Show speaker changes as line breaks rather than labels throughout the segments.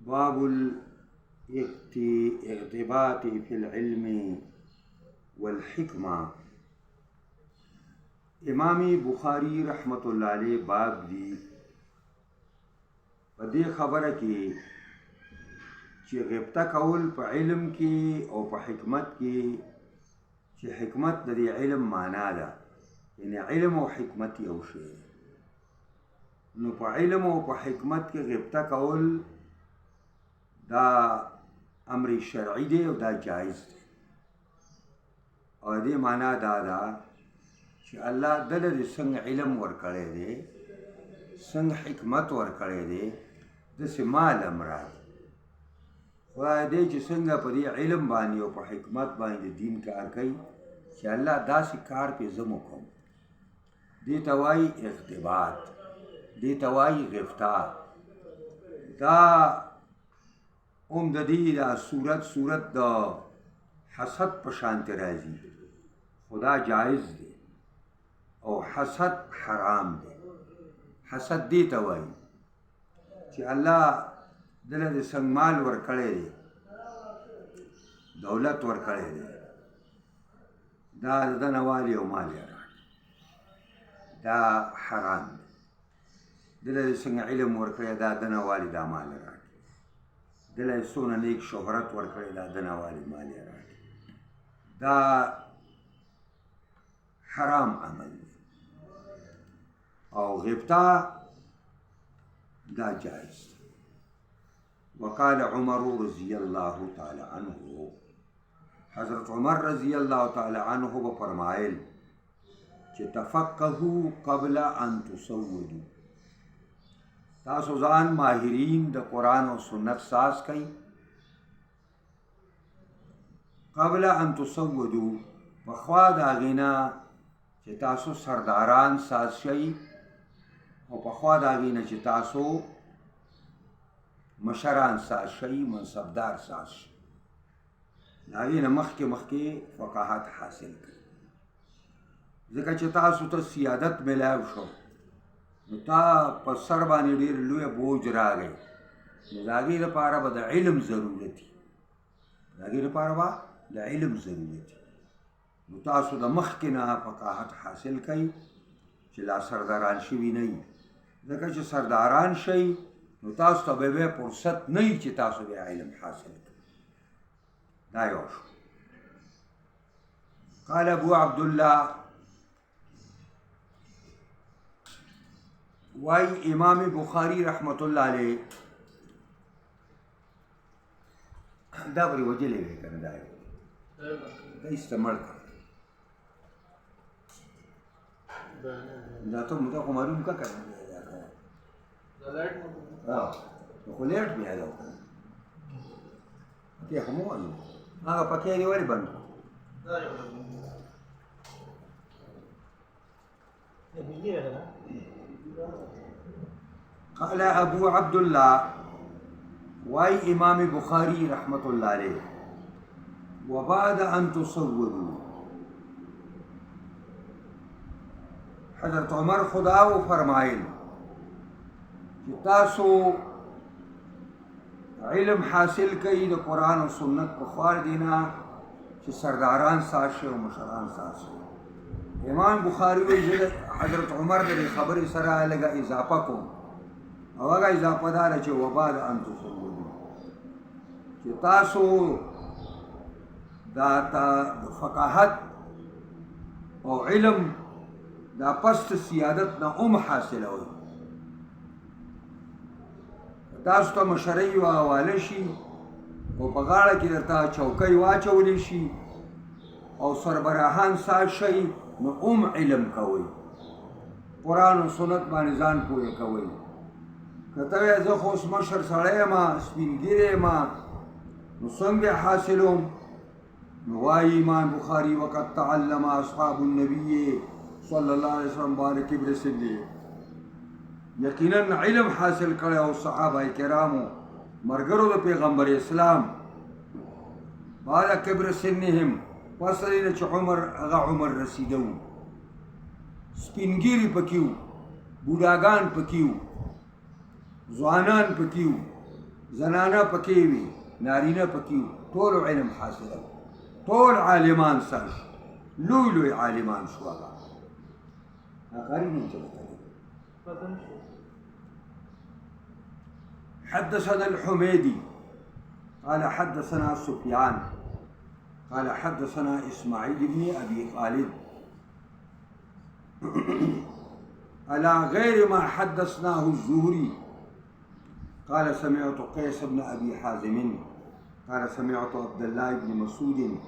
باب الاغتباط في العلم والحکمہ. امام بخاری رحمت الله علیه باب دی په دې خبره کې چې غیبته کول په علم کې او په حکمت کې، چې حکمت د دې علم معنا ده، یعنی علم او حکمت یو شی. نو په علم او په حکمت کې غیبته کول دا امر شرعي دی او دا جایز دی. او دې معنا دا ده چې الله دله دې څنګه علم ورکړی دی، څنګه حکمت ورکړی دی، داسې مال امراد خدای دې چې څنګه په دې علم باندې او په حکمت باندې دین کار کوي چې الله داسې کار پې زه مو کوم. دې ته وایي اغتباط، دې ته وایي غفتا. دا د دې دا صورت د حسد په شانتې راځي، خدا جایز دی او حسد حرام دی. حسد دې ته وایي چې الله دله دې څنګه مال ورکړی دی، دولت ورکړی دی، دا د ده نه والي او مال یې راکړي، دا حرام دی. دله دې څنګه علم ورکړی، دا د نه والي دا مال یې راکړي. دله یې څونه نیک شهرت ورکړی، دا د نه والي مال یې راکړي. دا حرام عمل دی. او غبطه دا جائز دی. وقال عمر رضی اللہ تعالی عنہ، حضرت عمر رضی اللہ تعالی عنہ به فرمایل چې تفقهوا قبل ان تسودوا، تاسو ځان ماهرین د قرآن او سنت ساز کئ قبل ان تسودوا، پخوا د هغې نه چې تاسو سرداران ساز شئ، او پخوا د هغې نه چې تاسو مشران ساز شئ، منصبدار ساز شئ. د هغې نه مخکې فقاهت حاصل کړئ، ځکه چې تاسو ته سیادت میلاو شو، نو تا په سر باندې ډېر لویه بوج راغی، نو د هغې لپاره به د علم ضرورت وي، د هغې لپاره به د علم ضرورت وي. نو تاسو د مخکې نه فقاهت حاصل کئ چې لا سرداران شوي نه وي، ځکه چې سرداران شئ نو تاسو ته به بیا فرصت نه وي چې تاسو بیا علم حاصل کړئ. دا یو شو. قال ابو عبدالله، وای امام بخاری رحمت الله علیه دا پرې وجلې وی کنه، دا استعمال کړ، دا ته موږ خو معلوم کا کړو دا لایټ مو خو لایټ بیا دا ته هم وایو هغه پکې دی وری باندې دا یو قال ابو عبد الله، واي امام بخاري رحمت الله عليه، وبعد ان تصودوا، حضرت عمر خدا و فرمایل چې تاسو علم حاصل کئ د قرآن او سنت په خوار دینا چې سرداران ساز شي او مشران ساز شي. امام بخاری وایي حضرت عمر د خبرې سره لږه اضافه کوم، او هغه اضافه دا ده چې وبعد ان تصودوا، چې تاسو دا فقاهت او علم دا پست سیادت نه حاصلوئ. تاسو ته مشرۍ واواله شي او په غاړه کې درته چوکۍ واچولی شي او سربراهان ساز شئ، نو علم کوئ، قرآن و سنت باندې ځان پوهه کوئ. که ته وایې زه خو اوس مشر سړی یم، سپین ږیری یم، نو څنګه حاصلوم؟ نو وایي امام بخاري وقد تعلم اصحاب النبي صلی الله علیه وسلم بارک ابن سنی، یقینا علم حاصل کړی او صحابه کرامو مرګرو د پیغمبر اسلام بعد کبر سنهم، پس نه چې هغه عمر رسیده و، سپین ږیري پکې و، بوډاګان پکې و، ځوانان پکې وو، زنانه پکې وي، نارینه پکې وو، ټولو علم حاصله و، ټول عالمان سر شو، لوی لوی عالمان شو. هغه قاری نوم څه دی؟ حدثنا الحميدي قال حدثنا سفيان قال حدثنا إسماعيل بن أبي خالد على غير ما حدثناه الزهري قال سمعت قيس بن أبي حازم قال سمعت عبد الله بن مسعود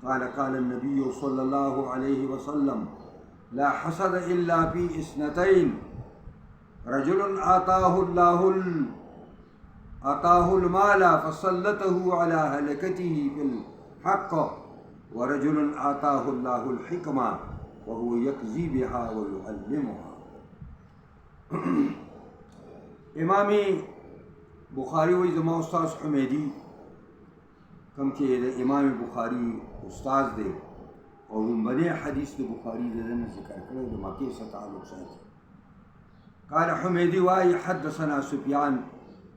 قال قال النبي صلى الله عليه وسلم لا حسد إلا في اثنتين رجل آتاه المال فسلطه على هلكته في الحق ورجل آتاه الله الحكمة وهو يقضي بها ويعلمها. امام بخاری وی زما استاد حمیدی کم چې د امام بخاری استاد دی او لومبنی حدیث د بخاری د دنه ذکر کړی د مکې سره تعلق ساتي. قال حمیدی وای حدثنا سفیان،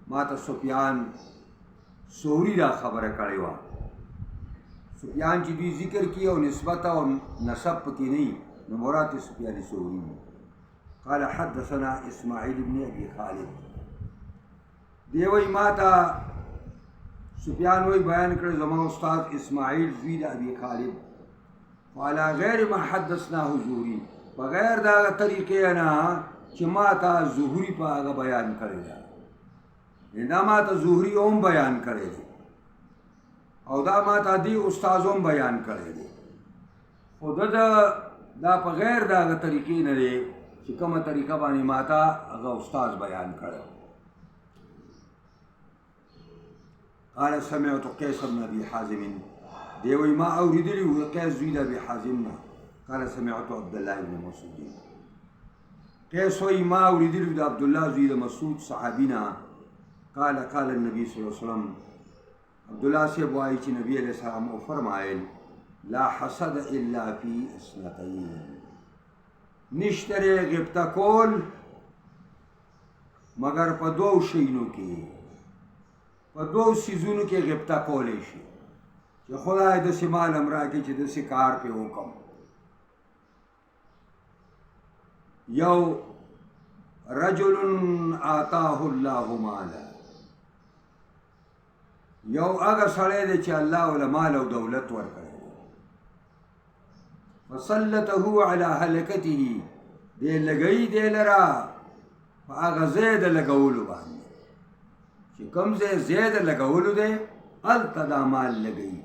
ما ته سفیان ثوری دا خبره کړې وه. سفیان چې دوی ذکر کی او نسبت او نسب پکې نه وي نو مراد سفیان ثوری دی. قال حدثنا اسماعیل بن ابي خالد دی وی ما ته سفیان وی بیان کړ زما استاد اسماعیل زوی د ابي خالد وعلى غیر ما حدثناه زهري، بغیر دا طریقې نه چې ما ته زهري په هغه بیان کړی دی، دا ما ته زهري هم بیان کړی دی او دا ما ته دی استاد هم بیان کړی دی، خو دا په غیر دا طریقې نه دی چې کومه طریقه باندې ما ته هغه استاد بیان کړی. قال سمعت قيس بن ابي حازم دی وی ما اوریدلی و قیس زوی د ابي حازم نه. قال سمعت عبد الله بن مسعود قیس وی ما اوریدلی د عبد الله زوی د مسعود صحابی نه. قال قال النبي صلی الله علیه وسلم عبد الله سے وایي چې نبی علیہ السلام او فرمایل لا حسد الا فی اثنتین، نشتره غبطه کول مگر په دوو شیونو کې، په دوو سیزونو کې غبطه کولی شي چې خدای داسې مال هم راکړي چې داسې کار پې وکړم. یو رجل آتاه الله مالا، یو هغه سړی دی چې الله له مال او دولت ورکړی دی، فسلطه علی هلکته دی لګوي دی لره په هغه ځای د لګولو باندې چې کوم ځای د لګولو دی هلته دا مال لګوي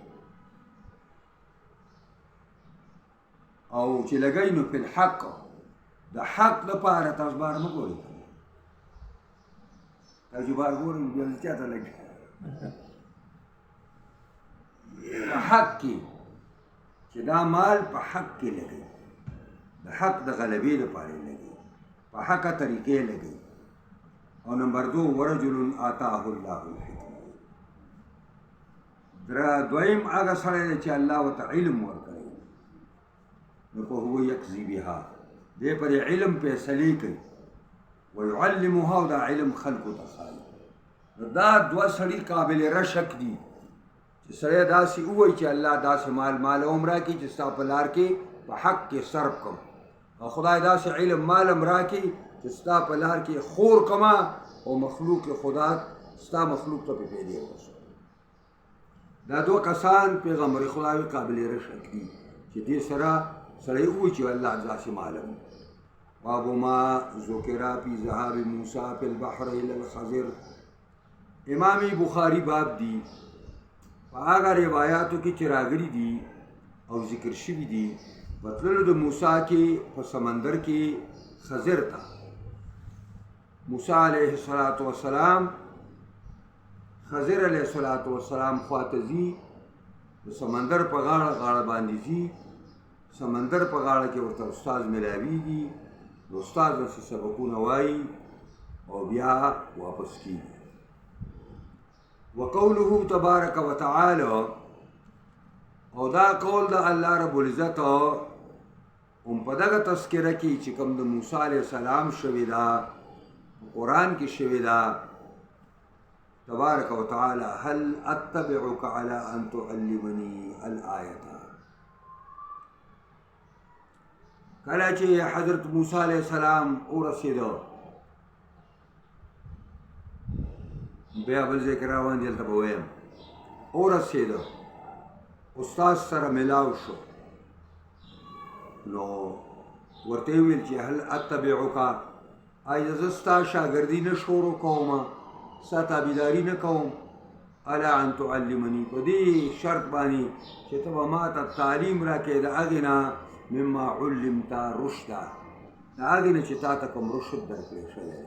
او چې لګوي نو په الحق د حق لپاره. تاسو بار مه ګورئ، تاسو بار ګورئ بیا چاته لګي په حق کې چې دا مال په حق کې لګي، د حق د غلبې لپاره لګي، په حقه طریقې لګي. او نمبر 2 ورجل آتاه الله الحکمه، دویم هغه سړی دی چې الله ورته علم ورکړی نو په هو یقضي بها، دی پر علم فیصلې کوي، ویعلمها او دا علم خلقو ته ښایي. دا دوه سړي قابل رشک دي چې سړی داسې ووایي چې الله داسې مال هم راکړي چې ستا په لار کې په حق کې صرف کړم، او خدای داسې علم مال هم راکړي چې ستا په لار کې خور کما او مخلوق خدا ستا مخلوق ته په پیدا ورسوي. دا دوه کسان پیغمبر خدای قابل رشک دي چې دې سره سړی ووایي چې الله داسې مال هم. باب ما ذکر فی ذهاب موسی فی البحر الی الخضر، امام بخاری باب دی په هغه روایاتو کې چې راغلي دي او ذکر شوي دي په تللو د موسی کې په سمندر کې خضر ته. موسی علیه السلام خضر علیه السلام خواته ځي، د سمندر په غاړه باندې ځي، سمندر په غاړه کې ورته استاد ملاویږي، د استاد ورته سبقونه وایي او بیا واپس کېږي. وقوله تبارک وتعالی، او دا قول د الله رب العزت هم په دغه تذکره کې چې کوم د موسی علیه السلام شوې ده قرآن کې شوی دا تبارک وتعالى هل اتبعك على ان تعلمني الآية. کله چې حضرت موسی علیہ السلام ورسېدو بیا بل ذکر روان دلته به ویم ورسېدو استاد سره ملاو شو نو ورته ویل چې هل اتبعك آیا زه ستا شاګردي نه شروع کوم ستا تابعداري نه کوم على ان تعلمني په دې شرط باندې چې ته به ما ته تعلیم راکړې د هغې نه مما علمت رشدا د هغې نه چې تا ته کوم رشد درکړی شوی دی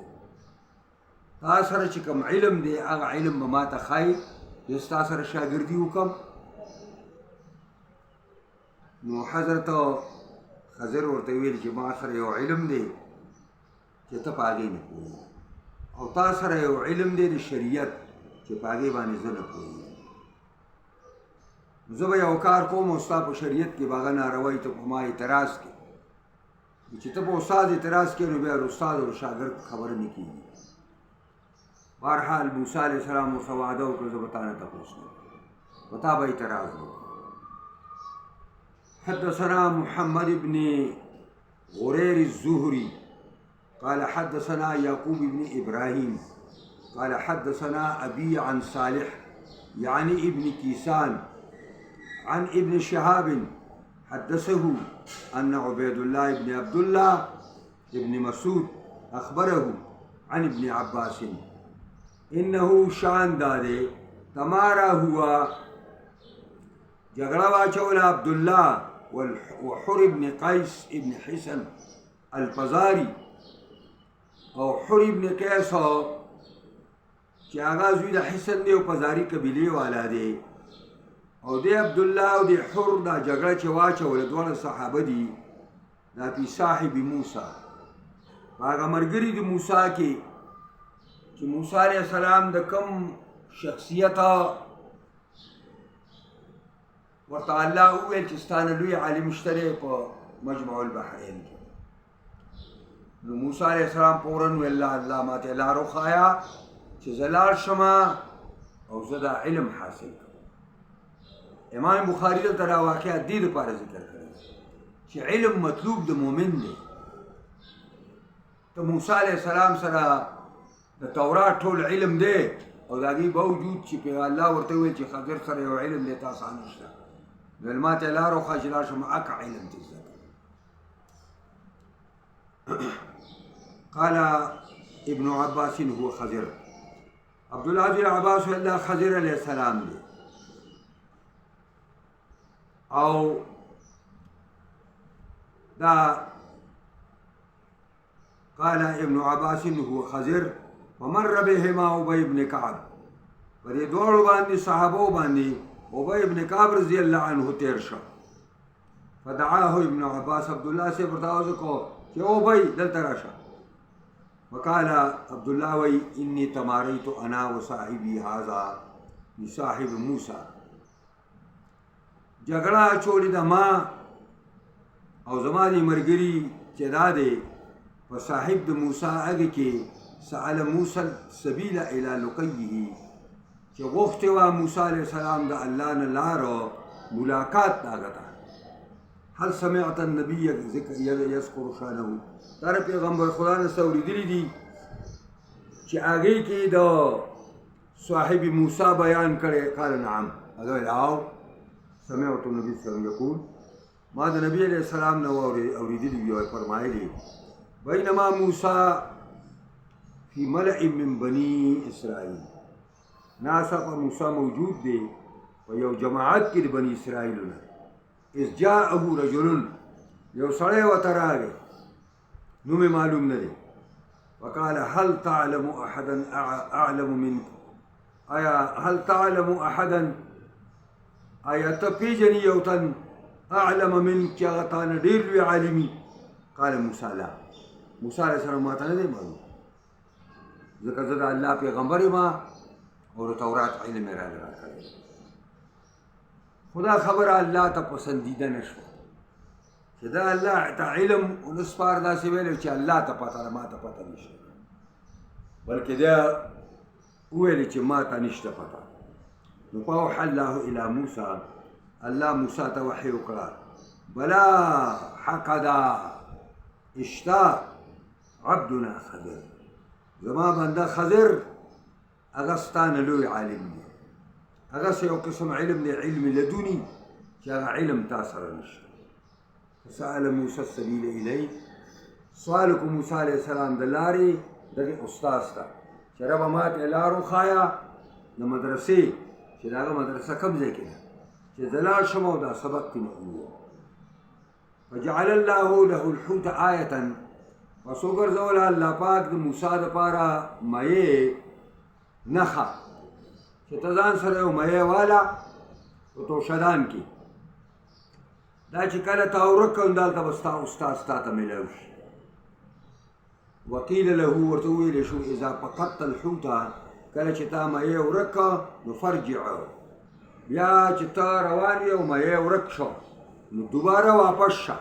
تا سره چې کوم علم دی هغه علم به ما ته ښایي زه ستا سره شاګردي وکړم. نو حضرت خضر ورته ویل چې ما سره یو علم دی چې ته په هغې نه پوهېږې او تا سره یو علم دی د شریعت چې په هغې باندې زه نه پوهېږم. زه به یو کار کوم او ستا په شریعت کې به هغه ناروی ته په ما اعتراض کوي چې ته په استاد اعتراض کوې نو بیا د استاد او شاګرد خبره نه کېږي. بهرحال موسی علیه السلام ورته وعده وکړه زه به تا نه تپوس نه کوم په تا به اعتراض نه کوم. حدثنا محمد بن غرير الزهري قال حدثنا يعقوب بن إبراهيم قال حدثنا أبي عن صالح يعني ابن كيسان عن ابن شهاب حدثه أن عبيد الله بن عبد الله بن مسعود أخبره عن ابن عباس إنه شان داره تمارا هوا جغلا واچول عبد الله وحر بن قيس ابن حسن الفزاري او حر ابن قیس چې هغه زوی د حسن دی او فزاري قبیلې والا دی او دی عبدالله او دی حر دا جګړه چې واچوله دواړه صحابه دي دا فی صاحب موسی په هغه ملګري د موسی کې چې موسی علیه السلام د کم شخصیت ورته الله وویل چې ستا نه لوی عالم شته دی په مجمع البحرین کې. نو موسی علیہ السلام فوراً ویل الله ما ته لار وښایه چې زه لاړ شم او زه دا علم حاصل کړم. امام بخاري دلته دا واقعه دې دپاره ذکر کړی چې علم مطلوب د مؤمن دی. ته موسی علیہ السلام سره د تورات ټول علم دی او د هغې باوجود چې الله ورته وویل چې خضر سره یو علم دی تا څه نشته ویل ما ته لار وښایه چې لاړ شم هغه علم ته زده قال ابن عباس هو خضر. عبد الله بن عباس الله خضر علیہ السلام دی او دا قال ابن عباس هو خضر ومر بهما ابي بن كعب په دې دواړو باندې صحابو باندې ابي بن كعب رضی الله عنه تیر شو. فدعاه ابن عباس عبد الله سے ورته کو چې ابي دلته راشه. وقال عبد الله وی انی تماریت انا وصاحبی هذا بصاحب موسی جګړه چولی د ما او زما دی ملګري چې دا دی په صاحب د موسی هغې کې سأل موسی السبیل الی لقیه چې غوښتې وه موسی علیه السلام د الله نه لاره ملاقات د هغه ته. هل سمعت النبي يذكر شانه در پیغمبر خدا نه څه اورېدلي دي چې هغې کې د صاحب موسی بیان کړی؟ قال نعم. هغه ویل او سمعت النبي صلی الله علیه وسلم یقول ما د نبي علیه السلام نه اورېدلي وي او فرمایلي بینما موسی فی ملأ من بني اسرائیل ناڅاپه موسی موجود دی په یو جماعت کې د بني اسرائیلو نه اذ جاءه رجل یو سړی ورته راغی نوم یې معلوم نه دی. وقال هل تعلم احدا اعلم منك آیا هل تعلم احدا آیا ته پیژنې یو تن اعلم منك چې هغه تا نه ډېر لوی عالمي؟ قال موسی لا. موسی علیه السلام ما ته نه دی معلوم ځکه زه د الله پیغمبر یم او د تورات علم یې راله راکړی. خدا خبره الله ته پسندیده نه شوه چې دا الله ته علم ونسپار داسې ویلی چې الله ته پته ده ما ته پته نشته. بلکې دا وویل چې ما ته نشته پته. نو فاوحى الله الى موسی، الله موسی ته وحی وکړه بلا حق دا اشتا عبدنا خضر، زما بنده خضر هغه ستانه لوی عالم دی، هغه یو قسم علم دی، علم لدونی چې هغه علم تا سره نشته. فسأل موسی السبیل الیه، سوال کو موسی علیہ السلام د لارې دغه استاد ته چې ربه ما ته لار وښایه د مدرسې چې د هغه مدرسه کوم ځای کې ده چې زه لاړ شم او دا سبق ترې ووایو. فجعل الله له الحوت آیة، پس وګرځوله الله پاک د موسی دپاره مایې نښه چې ته ځان سره یو مایې واله په توشدان کې، دا چې کله تا ورک کړو دلته به ستا استاد ستا ته میلاو شي. وقیل له، ورته وویلی شو اذا فقدت الحوت، کله چې تا مایې ورک کړه نو فرجع، بیا چې ته روان یې او مایې ورک شو نو دوباره واپس شه.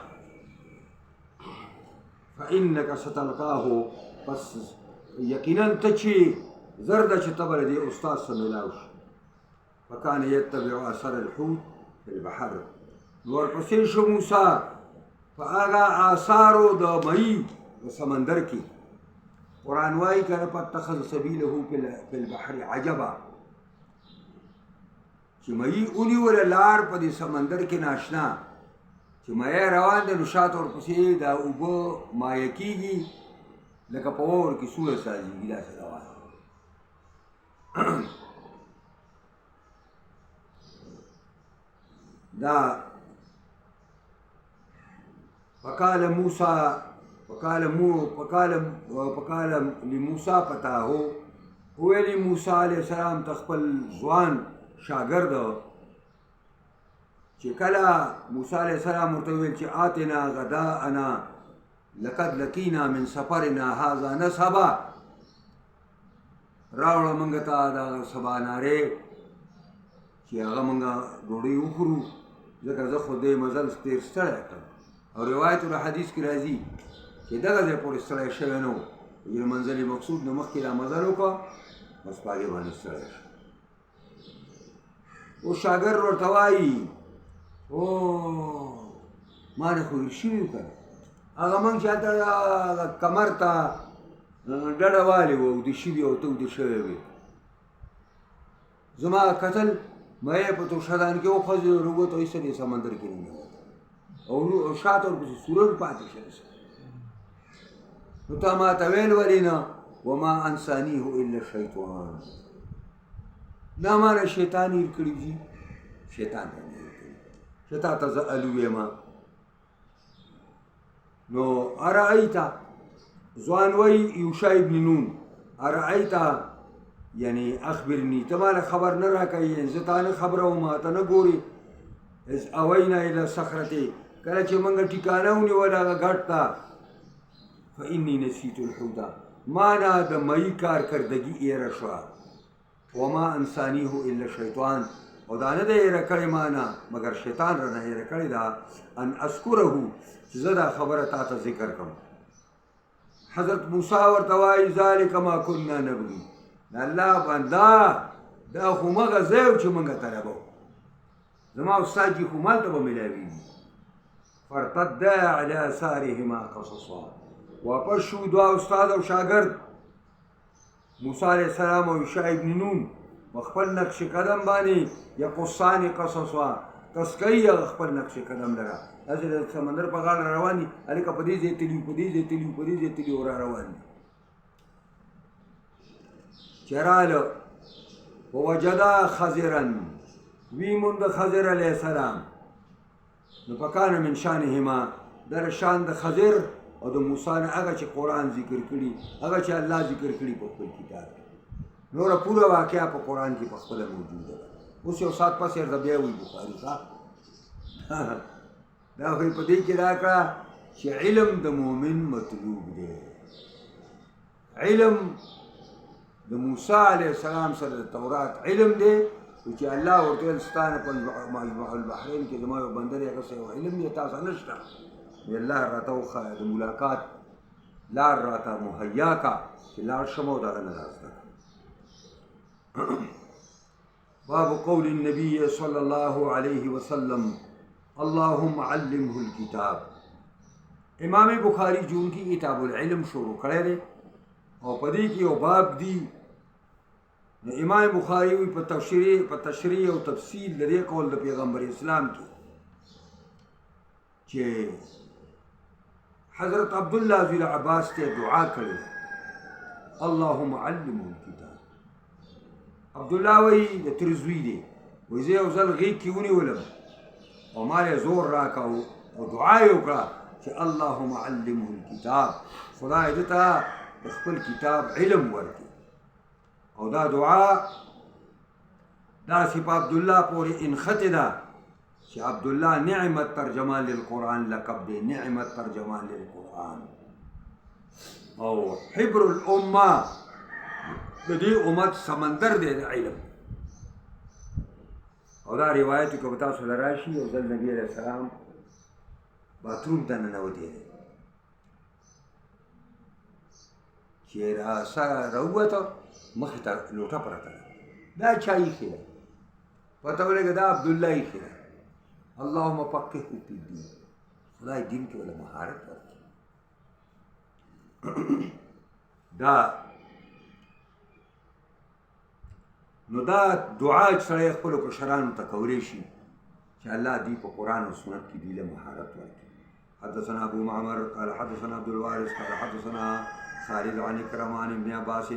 فإنک ستلقاه، پس یقینا ته چې زر ده چې ته به له دې استاد سره میلاو شي. فکان یتبع اثر الحوت فی البحر، ورپسې شو موسی په هغه آثارو د مئی په سمندر کې. قرآن وایي کنه فاتخذ سبیله فی البحر عجبا، چې مئی ونیوله لار په دې سمندر کې ناشنا، چې مئی روان دی نو شاته ورپسې دا اوبه مایه کېږي لکه په اور کې سوړه سازېږي، داسې روان. دا فقال موسى فقال لموسى فتاه، ویلی موسی علیہ السلام ته خپل ځوان شاګرد چې کله موسی علیہ السلام ورته وویل چې آتنا غداءنا لقد لقینا من سفرنا هذا نصبا، راوړه موږ ته دا سبا نارې چې هغه موږ ډوډۍ وخورو، ځکه زه خو دې مزل ډېر ستړی کړم. او روایت الحدیث کې راځي چې دغه ځای پورې ستړی شوی نه و، د منزل مقصود نه مخکې را مزل وکړه بس په هغې باندې ستړی شو. اوس شاګرد ورته وایي او ما نه خو هېر شوي و که نه، هغه موږ چې هلته کمر ته ډډه والې وه اوده شوي او ته اوده شوی وې، زما کتل مایې په توشدان کې وخوځېد او وروته ایسته دې سمندر کې ننوته او شاته ورپسې سورل پاتې شوی. نو تا ما ته ویل ولې نه وما انسانیه الا الشیطان، دا ما نه شیطان هېر کړي دي، شیطان ته مې هېر کړي چې تا ته زه الو یم. نو ارأیت، ځوان وایي یوشع ابن نون، ارأیت یعنی اخبرني، ته ماله خبر نه راکوي، زه تا نه خبروم، ما ته نه ګورې. اذ اوینا الی صخرتې، کله چې موږ ټیکانه ونیوله هغه ګټ ته، فإني نسیت الحوت، ما نه د مئی کارکردګي ایره شوه. وما انسانیه الا الشیطان، او دا نه ده ایره کړې ما نه مګر شیطان رانه ایره کړې ده، ان اذکره، چې زه دا خبره تا ته ذکر کړم. حضرت موسی ورته وایي ذلک ما کنا نبغي، الله بنده دا خو مغه ځای و چې موږ طلبو، زما استاد چې خو مالته به میلاوېږي. فارتدا علی آثارهما قصصا، واپس شو دوه استاد او شاګرد موسی علیہ السلام او یوشع ابن نون په خپل نقش قدم باندې یقصان قصصا، قص کوي خپل نقش قدم لره، داسې د سمندر په غاړه روان دي، هلکه په دې ځای تلي په دې ځای تلي په دې ځای تلي او را روان دي. چې راله ووجدا خضرا، ویموند خضر علیه السلام، نو فکان من شانهما، در شان د خضر او د موسی نه هغه چې قرآن ذکر کړي، هغه چې الله ذکر کړي په خپل کتاب کې، نوره پوره واقعه په قرآن کې په خپله موجوده ده. اوس یو ساعت پس ورته بیا وایي بخاري ښه دا خو یې په دې کې راکړه چې علم د مؤمن مطلوب دی. علم د موسی علیه السلام سره د تورات علم دی، چې الله ورته ویل ستا نه په مجمع البحرین کې زما یو بنده دی، هغه څه یو علم دی تا سره نشته، الله راته وښایه د ملاقات لار راته مهیا کا چې لاړ شم او دغه نه رازده باب قول النبي صلى الله عليه وسلم اللهم علمه الكتاب. امام بخاری جون کی کتاب العلم شروع کړی دی او په دې کې یو باب دی. نو امام بخاری وی په تشریح او تفصیل د دې قول د پیغمبر اسلام کې چې حضرت عبدالله زوی عباس ته دعا کړې اللهم علمه الكتاب. عبدالله وی د ترزوی دی وی زه یو ځل غیږ کې ونیولم او ما یې زور راکاو او دعا یې وکړه چې اللهم علمه الكتاب، خدای دې ته د خپل کتاب علم ورکړي. او دا دعا داسې په عبدالله پورې انخته ده چې عبدالله نعمت ترجمان للقرآن لقب دی، نعمت ترجمان للقرآن او حبر الامه د دې امت سمندر دی د علم. او دا روایت که به تاسو له راشي یو ځل نبي علیه السلام باتروم ته ننوتی دی چې راووته مخې ته لوټه پرته ده، دا چا ایښې ده؟ پته ولګه دا عبدالله ایښې ده. اللهم فقهه فی الدین، خدای دین کې ولا مهارت ورکړي. دا نو دا دعا چې سړی خپلو کشرانو ته کولی شي چې الله دې په قرآن او سنت کې دې له مهارت ورکړي. حدثنا ابو معمر قال حدثنا عبد الوارث قال حدثنا خالد عن اکرمہ عن ابن عباس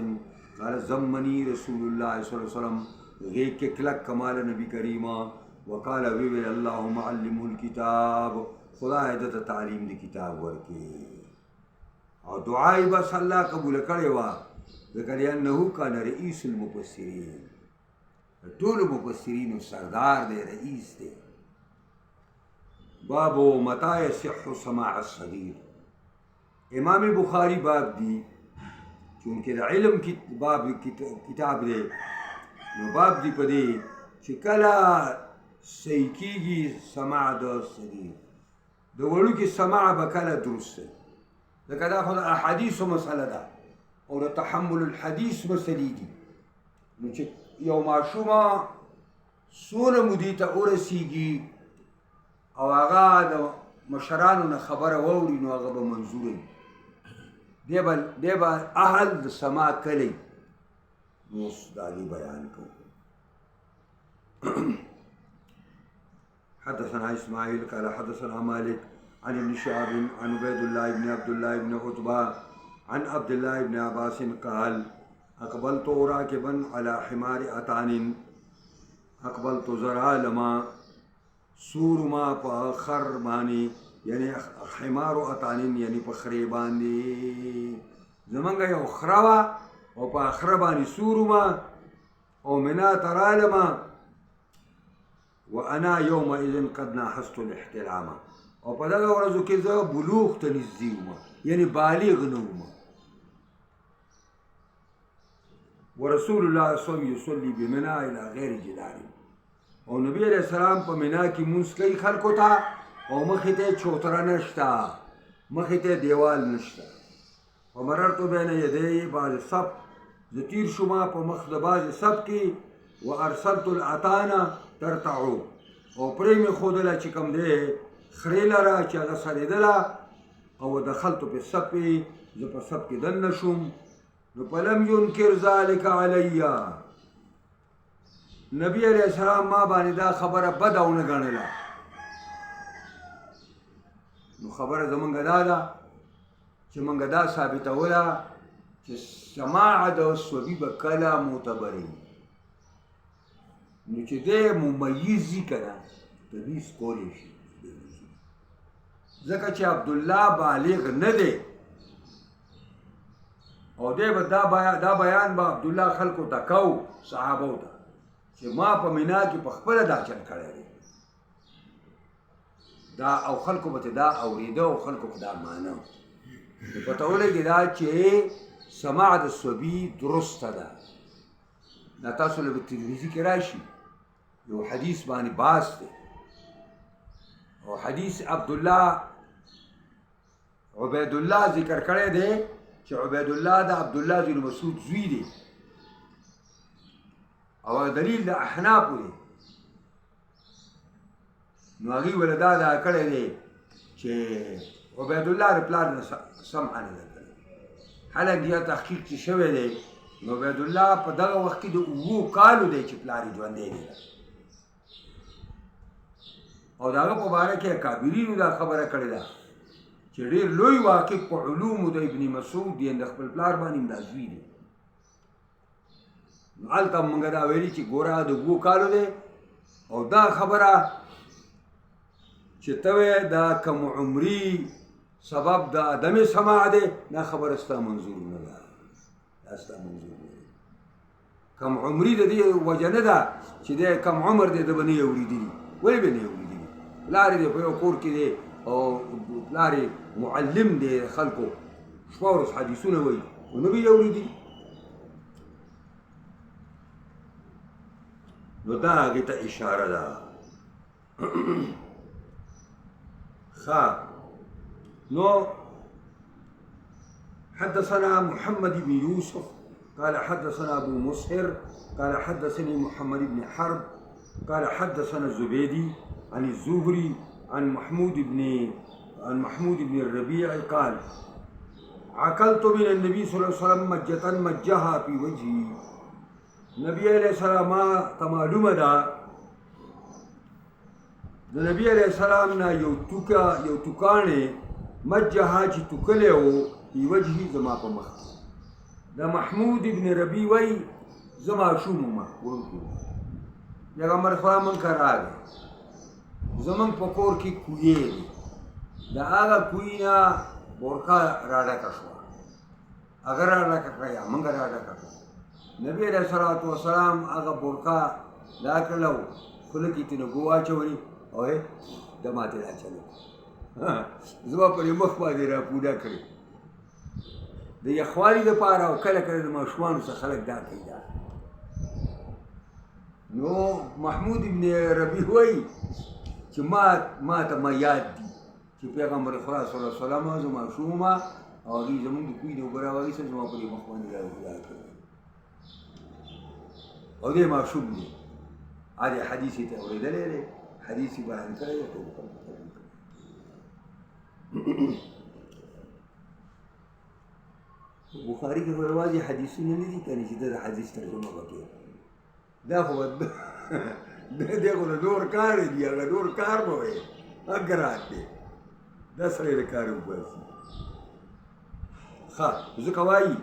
قال زمنی رسول الله صلی الله علیه وسلم غیږ کې کلک کمال نبی کریمه وقال وی اللهم علمه الكتاب، خدای دې ته تعلیم د کتاب ورکړي. او دعا یې بس الله قبول کړې وه ځکه لأنه کان رئیس المفسرین، ټولو مفسرینو سردار دی، رئیس دی. باب متى يصح سماع الصغير. امام بخاری باب دی چونکہ علم کی باب کتاب دی نو باب دی په دې چې کله صحیح کېږي سماع د صغیر، د وړوکي سماع به کله درست دی. ځکه دا خو د احادیثو مسله ده او د تحمل الحدیث مسلې دي. نو چې یو ماشومه څونه مودې ته ورسېږي او هغه د مشرانو نه خبره واوري نو هغه به منظوره وي، دی به اهل د سماع کلی. نو اوس د هغې بیان کوو. حدثنا اسماعیل قال حدثنا مالک عن ابن شهاب عن عبید الله بن عبد الله بن عتبہ عن عبد الله بن عباس قال اقبلت راكبا على حمار اتان، اقبلت زرع لما سور ما په خر باندې، یعنی حمار اتان یعنی په خرې باندې زمونږ یو خره وه او په خره باندې سور ما او منا ته رالمه وانا یومئذ قد ناحست الاحتلام، او په دغه ورځو کې زه بلوغ ته نږدې وم، یعنی بالغ نه وم. ورسول الله صلی الله علیه وسلم یصلی بمنا الی غیر جدار، او نبی علیہ السلام په منا کې مونځ کوي خلکو ته او مخې ته چوتره نشته، مخې ته دیوال نشته. ومررت بین یدی بعض صف، زه تیر شوم په مخ د بعض صف کې وارسلت الاتانا ترتعو، او پرې مې ښودله چې کوم دی خرې لره چې هغه سړېدله او دخلت په صف، زه په صف کې دننه شوم. نو فلم ينکر ذلك علی، نبی علیہ السلام ما باندې دا خبره بده ونه ګڼله. نو خبره زمونږ دا ده چې مونږ دا ثابتوله چې سماع د صبي به کله معتبرې، نو چې دی ممیز وي که نه تمییز کولی شي. ځکه چې عبدالله بالغ نه دی او دی به دا بیان به عبدالله خلکو ته کو، صحابو ته، چې ما په منا کې په خپله دا چل کړی دی دا، او خلکو به ته دا اورېده او خلکو به دا مانه. نو پته ولګي دا چې سماع د صبي درسته ده. دا تاسو له تلویزي کې راشي یو حدیث باندې باس دی، او حدیث عبدالله عبید الله ذکر کړی دی چې عبید الله د عبد الله بن مسعود زوی دی او دلیل د احنافو دی نو هغوی ول دا کړی دی چې عبید الله د پلار نه سمعه نه ده کړې حالانکه یا تحقیق چې شوی دی نو عبید الله په دغه وخت کې د 7 کالو دی چې پلار یې ژوندی دی او د هغه په باره کې اکابرینو دا خبره کړې ده چې ډېر لوی واقف په علومو د ابن مسعود دی د خپل پلار باندې دا زوی دی نو هلته موږ دا ویلي چې ګوره د 7 کالو دی او دا خبره چې ته وې دا کم عمري سبب د عدم سماع دی دا خبره ستا منظور نه ده دا ستا منظور نه ده کم عمري د دې وجه نه ده چې دی کم عمر دی د به نه یې اورېدلي ولې به نه یې اورېدلي پلار دی په یو کور کې دی او پلار معلم دی خلکو شپه ورځ حدیثونه وایي نو نه به یې اورېدلي نو دا هغې ته اشاره ده نو حدثنا محمد بن يوسف قال حدثنا أبو مسهر قال حدثني محمد بن حرب قال حدثنا الزبيدي عن الزهري عن محمود بن الربيع قال عقلت من النبي صلى الله عليه وسلم مجة مجها في وجهي نبي عليه السلام تمعلوم دا د نبی علیہ السلام نه یو توکانې مجها چې توکلی و په وجهي زما په مخ کې د محمود ابن ربی وایي زه ماشوم وم وړوکی پیغمبر خدا موږ ته راغی زموږ په کور کې کویې دي د هغه کوی نه بورکه راډکه شوه هغه راډکه کړه یا موږ راډکه کړه نبی علیہ الصلوۃ والسلام هغه بورکه دا کړله خوله کې ترې اوبه واچولې او د ماته را چلو زما پرې مخ باندې را پوډه کړې د یخوالي دپاره او کله کله د ماشومانو څخه خلک دا کوي دا نو محمود ابن ربیع وایي چې ما ته ما یاد دي چې پیغمبر خدا صلی الله علیه وسلم زه ماشوم وم او هغوی زمونږ د کوی د اوبه راواخیستل زما پرې مخ باندې را کړې او دی ماشوم دی هغې حدیث یې ته اورېدلی دی حدیث بیان کړی دی ټول خلکو ته بخاري کې خو یوازې حدیثونه نه دي کنه چې د حدیث ترجمه وکړي دا خو دی خو د نور کار دی هغه نور کار به وایي هغه ګران دی دا سړی د کار وباسي ښه ځکه وایي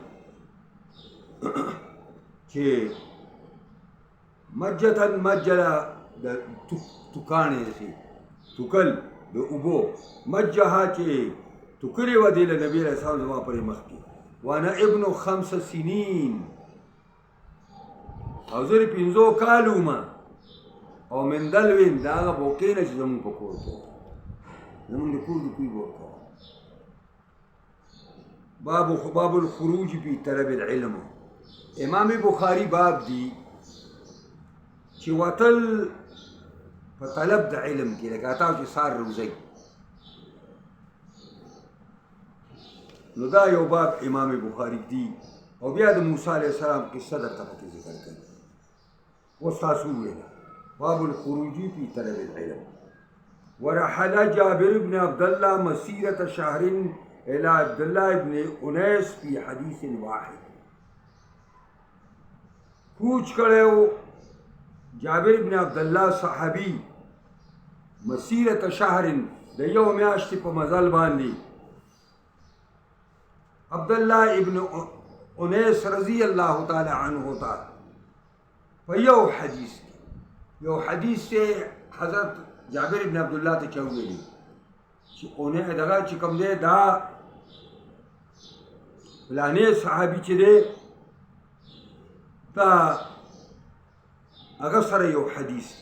چې مجتن مجله د توکانې شي توکل د اوبو مجها چې توکلې وه دې له نبي علیه السلام زما پرې مخکې وانا ابن 5 سنین او زه د 5 کالو وم او من دلوین د هغه بوکې نه چې زمونږ په کور کې زمونږ د کور د کوی بوکه باب الخروج فی طلب العلم امام بخاری باب دی چې وتل په طلب د علم کې لکه تاسو چې سار روزئ نو دا یو باب امام بخاری دی او بیا د موسی علیه السلام قصه درته پکې ذکر کوي اوس تاسو وویله باب الخروج فی طلب العلم ورحل جابر بن عبد الله مسیرة شهر الى عبد الله بن انیس فی حدیث واحد کوچ کړی جابر بن عبد الله صحابي مسیرة شهر د یو میاشتې په مزل باندې عبد الله ابن انیس رضی الله تعالی عنه تا په یو حدیث سے حضرت جابر ابن عبد الله ته چوغلی چې اونه دغه چې کوم دی دا فلانه صحابي چې دی دا هغه سره یو حدیث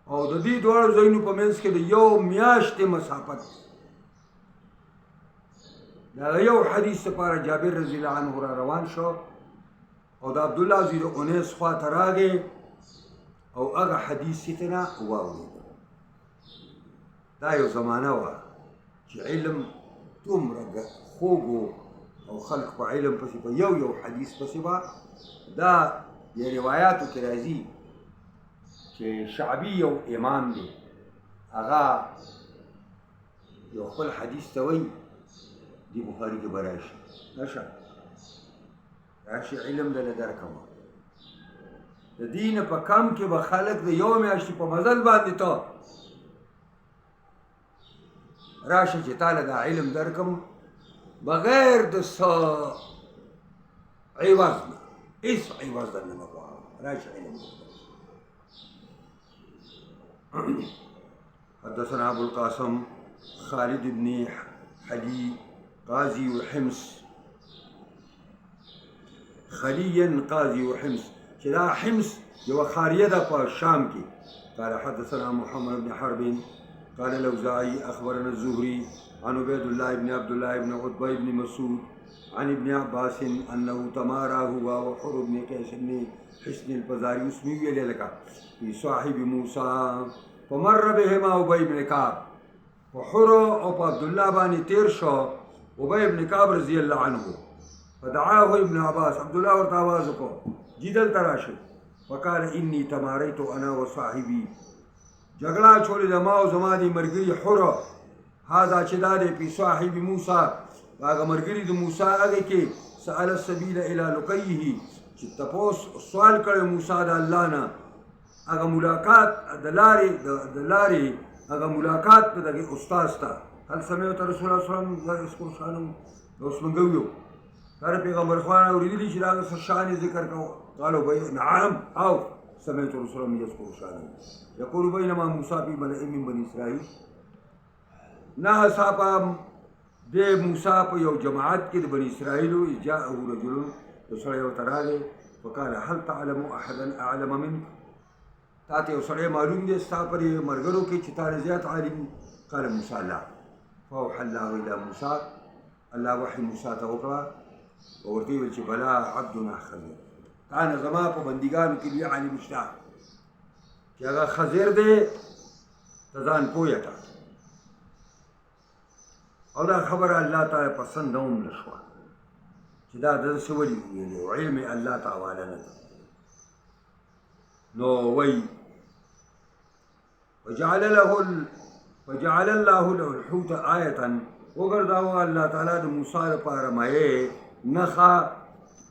او د دې دواړو ځایونو په منځ کې د یو میاشتې مسافت دا یو حدیث لپاره جابر رضی الله عنه را روان شو او د عبد الله زوی د انیس خواته راغی او هغه حدیث یې ترې واورېد دا یو زمانه وه چې علم دومره خوږ او خلق په علم پسې په یو حدیث پسې به دا یې روایاتو کې راځي چې شعبي یو امام دی هغه یو خپل حدیث ته وایي دی بخاري کې به راشي راشي علم دله درکوه د دې نه په کم کې به خلک د یو میاشتې په مزل باندې ته راشه چې تاله دا علم درکم بغیر د څه عوض نه هېڅ عوض درنه نه غواړم راشه علم حدثنا ابو القاسم خالد بن حلي قاضي وحمص خليا قاضي وحمص چې دا حمص یوه خاریه ده په شام کې قال حدثنا محمد بن حرب قال الأوزاعي أخبرنا الزهري عن عبيد الله بن عبد الله بن عتبة بن مسعود عن ابن عباس أنه تمارى هو وحر بن قيس بن حسن الفزاري اسمه لك في صاحب موسى فمر بهما أبي بن كعب وحر أو عبد الله بن تيرشا أبي بن كعب رضي الله عنه فدعاه ابن عباس عبد الله ورتاوازكو جدل تراشد فقال إني تماريت أنا وصاحبي جګړه چولې د ما او زما د ملګري حره هذا چې دا دی په صاحب موسی هغه ملګري د موسی هغه کې سأل السبيل إلى لقيه چې تپوس سوال کړی موسی د الله نه هغه ملاقات د لارې هغه ملاقات په دغه استاد ته هل سمعت رسول الله صلی الله علیه وسلم یذکر شانه اوس موږ ویو هر پیغمبر خوانه اورېدلي چې دا څه شان ذکر کوو قالوا نعم او سمعت رسول الله يذكر شانه يقول بينما موسى في ملئ من بني اسرائيل نه صاحب د موسی په یو جماعت کې د بني اسرائیلو جاءه رجل سړی ورته راغی فقال هل تعلم احدا اعلم منك تا ته یو سړی معلوم دی ستا پر ملګرو کې چې تا نه زیات عالم قال موسی لا فاوحى الله الى موسی الله وحي موسی ته وکړه ورته ویل چې بلا عبدنا خبير انا زما په بندګانو کې لوی عالم شته چې هغه خضر دی ته ځان پوهه کړه او دا خبره الله تعالی پسند هم نه شوه چې دا د څه ولي ویلي او علم الله تعالی نه ده نو وی وجعل الله له الحوت آیة وګرځاوه الله تعالی د موسی لپاره مایې نښه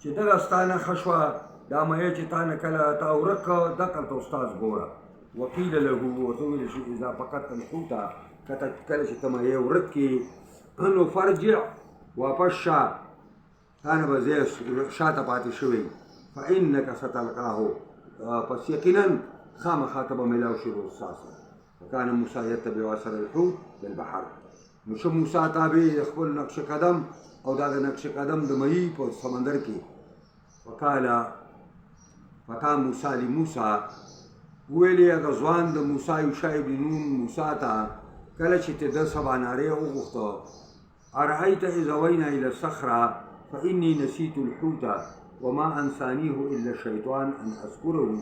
چې دغه ستا نښه شوه دا مایه چې تا نه کله تا ورک کړه دقلته استاذ ګوره وقیل له ورته ویل شي اذا فقدت الحوت کله چې ته مایه ورک کړې نو فرجع واپس شه تا نه به ځای شاته پاتې شوی فانک ستلقاه پس یقینا خامخا ته به میلاو شي ستا سره وکان موسی یتبع اثر الحوت بالبحر نو شه موسی تابع د خپل نقش قدم او دا د نقش قدم د مئی په سمندر کې وقال فتا موسی لموسی ویلې هغه ځوان د موسی یوشع بن نون موسی ته کله چې ته د سبا نارې وغوښته ارأیت اذا وینا الى الصخره فاني نسيت الحوت وما انسانيه الا الشيطان ان اذكره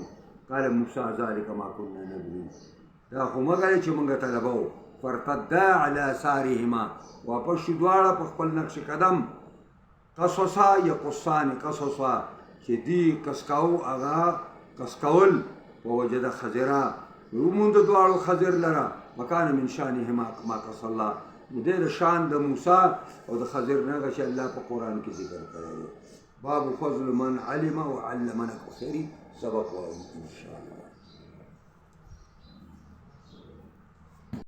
قال موسی ذلك ما كنا نبغي دا خو مګر چې موږ طلبو فرتدا على آثارهما واپس شو دواړه په خپل نقش قدم قصصا یقصان قصصا چې دی کسکاو هغه کسکول ووجد خضرا وموند دواړو خضر لره مکان من شانهما ما قص الله د دې شان د موسی او د خضر نه چې الله په قرآن کې ذکر کړی باب فضل من علم وعلم من خيري سبق وایي ان شاء الله